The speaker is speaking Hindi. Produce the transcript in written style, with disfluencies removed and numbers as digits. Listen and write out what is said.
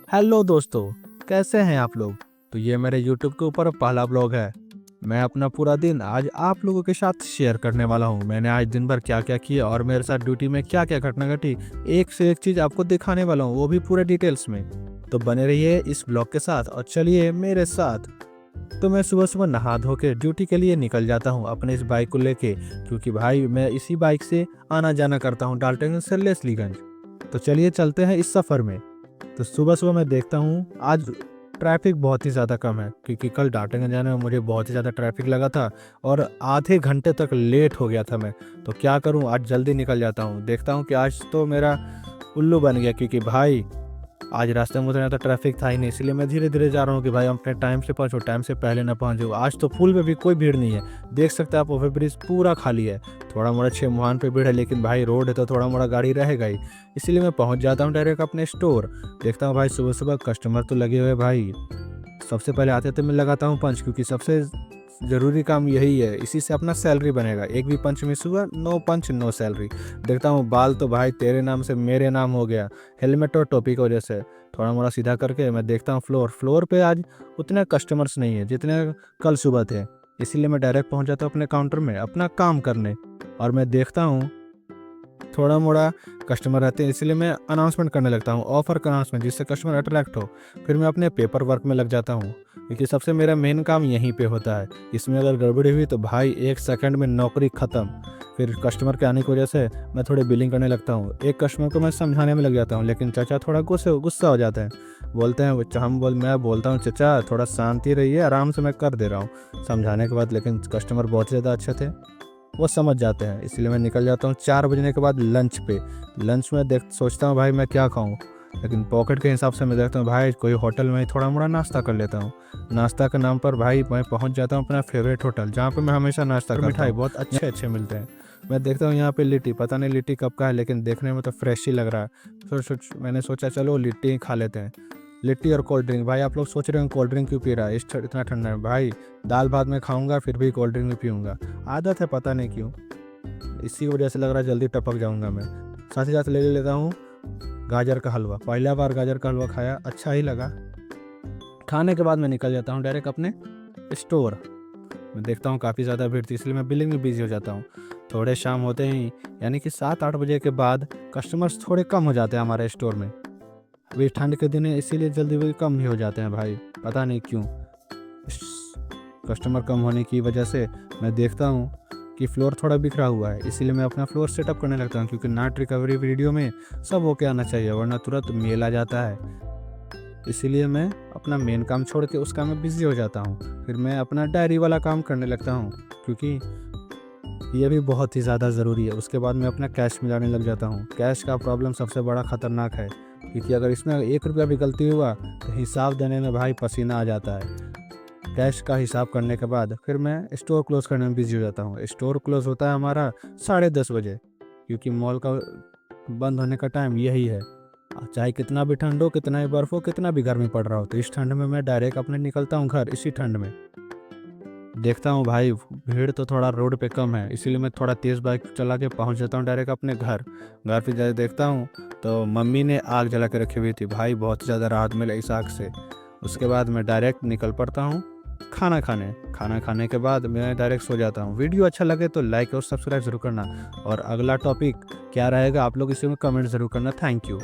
हेलो दोस्तों, कैसे हैं आप लोग। तो ये मेरे YouTube के ऊपर पहला ब्लॉग है। मैं अपना पूरा दिन आज आप लोगों के साथ शेयर करने वाला हूँ। मैंने आज दिन भर क्या क्या किया और मेरे साथ ड्यूटी में क्या क्या घटना घटी, एक से एक चीज़ आपको दिखाने वाला हूँ, वो भी पूरे डिटेल्स में। तो बने रहिए इस ब्लॉग के साथ और चलिए मेरे साथ। तो मैं सुबह सुबह नहा धो के ड्यूटी के लिए निकल जाता हूँ अपने इस बाइक को लेके, क्योंकि भाई मैं इसी बाइक से आना जाना करता हूँ डाल्टनगंज से लेस्लीगंज। तो चलिए चलते हैं इस सफ़र में। तो सुबह सुबह मैं देखता हूँ आज ट्रैफिक बहुत ही ज़्यादा कम है, क्योंकि कल डाल्टनगंज जाने में मुझे बहुत ही ज़्यादा ट्रैफिक लगा था और आधे घंटे तक लेट हो गया था मैं। तो क्या करूँ, आज जल्दी निकल जाता हूँ। देखता हूँ कि आज तो मेरा उल्लू बन गया, क्योंकि भाई आज रास्ते में उतना ज़्यादा ट्रैफिक था ही नहीं, इसलिए मैं धीरे धीरे जा रहा हूँ कि भाई अपने टाइम से पहुँचो, टाइम से पहले ना पहुँचो। आज तो पुल पे भी कोई भीड़ नहीं है, देख सकते हैं आप, ओवर ब्रिज पूरा खाली है। थोड़ा मोड़ा छः मुहान पे भीड़ है, लेकिन भाई रोड है तो थोड़ा मोड़ा गाड़ी रहेगा ही। इसीलिए मैं पहुँच जाता हूँ डायरेक्ट अपने स्टोर। देखता हूँ भाई सुबह सुबह कस्टमर तो लगे हुए भाई। सबसे पहले आते तो मैं लगाता हूँ पंच, क्योंकि सबसे ज़रूरी काम यही है, इसी से अपना सैलरी बनेगा। एक भी पंच मिस हुआ, नो पंच नो सैलरी। देखता हूँ बाल तो भाई तेरे नाम से मेरे नाम हो गया, हेलमेट और टोपी की वजह से। थोड़ा मोड़ा सीधा करके मैं देखता हूँ फ्लोर पे आज उतने कस्टमर्स नहीं है जितने कल सुबह थे। इसीलिए मैं डायरेक्ट पहुँच जाता हूँ अपने काउंटर में अपना काम करने। और मैं देखता हूँ थोड़ा मोड़ा कस्टमर रहते हैं, इसलिए मैं अनाउंसमेंट करने लगता हूँ, ऑफर का अनाउंसमेंट, जिससे कस्टमर अट्रैक्ट हो। फिर मैं अपने पेपर वर्क में लग जाता हूँ, क्योंकि सबसे मेरा मेन काम यहीं पे होता है। इसमें अगर गड़बड़ी हुई तो भाई 1 सेकंड में नौकरी ख़त्म। फिर कस्टमर के आने की वजह से मैं थोड़ी बिलिंग करने लगता हूँ। एक कस्टमर को मैं समझाने में लग जाता हूँ, लेकिन चाचा थोड़ा गुस्सा हो जाते हैं। बोलते हैं मैं बोलता हूँ चाचा थोड़ा शांति रहिए, आराम से मैं कर दे रहा हूँ समझाने के बाद। लेकिन कस्टमर बहुत ज़्यादा अच्छे थे, वो समझ जाते हैं। इसलिए मैं निकल जाता हूँ 4 बजने के बाद लंच पे। लंच में सोचता हूँ भाई मैं क्या खाऊँ, लेकिन पॉकेट के हिसाब से मैं देखता हूँ भाई कोई होटल में थोड़ा मोड़ा नाश्ता कर लेता हूँ। नाश्ता के नाम पर भाई मैं पहुँच जाता हूँ अपना फेवरेट होटल, जहाँ पे मैं हमेशा नाश्ता करता हूँ। मिठाई बहुत अच्छे अच्छे मिलते हैं। मैं देखता हूँ यहाँ पे लिट्टी, पता नहीं लिट्टी कब का है, लेकिन देखने में तो फ्रेश ही लग रहा है। मैंने सोचा चलो लिट्टी खा लेते हैं। लिट्टी और कोल्ड ड्रिंक। भाई आप लोग सोच रहे हो कोल्ड ड्रिंक क्यों पी रहा है इतना ठंडा में। भाई दाल भात में खाऊंगा फिर भी कोल्ड ड्रिंक भी पीऊँगा, आदत है पता नहीं क्यों। इसी वजह से लग रहा है जल्दी टपक जाऊंगा मैं। साथ ही साथ ले लेता हूँ गाजर का हलवा। पहला बार गाजर का हलवा खाया, अच्छा ही लगा। खाने के बाद मैं निकल जाता हूँ डायरेक्ट अपने स्टोर। मैं देखता हूँ काफ़ी ज़्यादा भीड़ थी, इसलिए मैं बिलिंग में बिजी हो जाता हूँ। थोड़े शाम होते ही, यानी कि 7-8 बजे के बाद कस्टमर्स थोड़े कम हो जाते हैं हमारे स्टोर में। अभी ठंड के दिन है, इसीलिए जल्दी भी कम ही हो जाते हैं भाई, पता नहीं क्यों। कस्टमर कम होने की वजह से मैं देखता हूँ कि फ्लोर थोड़ा बिखरा हुआ है, इसीलिए मैं अपना फ्लोर सेटअप करने लगता हूँ, क्योंकि नाइट रिकवरी वीडियो में सब होके आना चाहिए, वरना तुरंत मेल आ जाता है। इसीलिए मैं अपना मेन काम छोड़ के उस काम में बिजी हो जाता हूँ। फिर मैं अपना डायरी वाला काम करने लगता हूँ, क्योंकि ये भी बहुत ही ज़्यादा ज़रूरी है। उसके बाद मैं अपना कैश मिलाने लग जाता हूँ। कैश का प्रॉब्लम सबसे बड़ा ख़तरनाक है, क्योंकि अगर इसमें 1 रुपया भी गलती हुआ तो हिसाब देने में भाई पसीना आ जाता है। कैश का हिसाब करने के बाद फिर मैं स्टोर क्लोज़ करने में बिजी हो जाता हूँ। स्टोर क्लोज़ होता है हमारा 10:30 बजे, क्योंकि मॉल का बंद होने का टाइम यही है। चाहे कितना भी ठंड हो, कितना भी बर्फ़ हो, कितना भी गर्मी पड़ रहा हो, तो इस ठंड में मैं डायरेक्ट अपने निकलता हूँ घर। इसी ठंड में देखता हूँ भाई भीड़ तो थोड़ा रोड पे कम है, इसीलिए मैं थोड़ा तेज़ बाइक चला के पहुँच जाता हूँ डायरेक्ट अपने घर। घर पे जाके देखता हूँ तो मम्मी ने आग जला के रखी हुई थी। भाई बहुत ज़्यादा राहत मिला इस आग से। उसके बाद मैं डायरेक्ट निकल पड़ता हूँ खाना खाने के बाद मैं डायरेक्ट सो जाता हूँ। वीडियो अच्छा लगे तो लाइक और सब्सक्राइब ज़रूर करना, और अगला टॉपिक क्या रहेगा आप लोग इसी में कमेंट ज़रूर करना। Thank you.